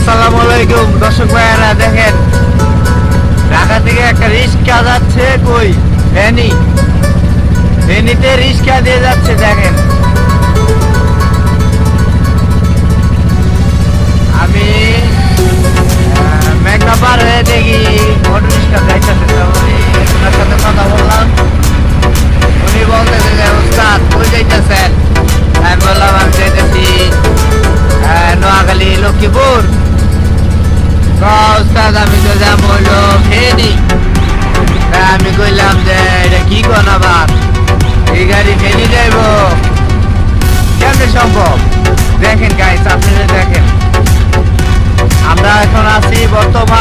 আসসালামু আলাইকুম দর্শক ভাইয়ারা, দেখেন ঢাকা থেকে একটা রিক্সা যাচ্ছে কই ফেনীতে রিক্সা দিয়ে যাচ্ছে। দেখেন আমি মেঘনা পার হয়ে দেখি মোটর রিক্সা যাইতেছে। ওনার সাথে কথা বললাম, উনি বলতেছে যে উস্তাদ কই যাইতেছেন? আমি বললাম আমি যাইতেছি নোয়াখালী লক্ষ্মীপুর। উস্তাদ আমি তো যাবো হলো ফেনী। আমি কইলাম যে এটা কি কোন আবার এই গাড়ি ফেনী যাইব কেমনে সম্ভব? দেখেন গাইস, আপনারা দেখেন আমরা এখন আছি বর্তমান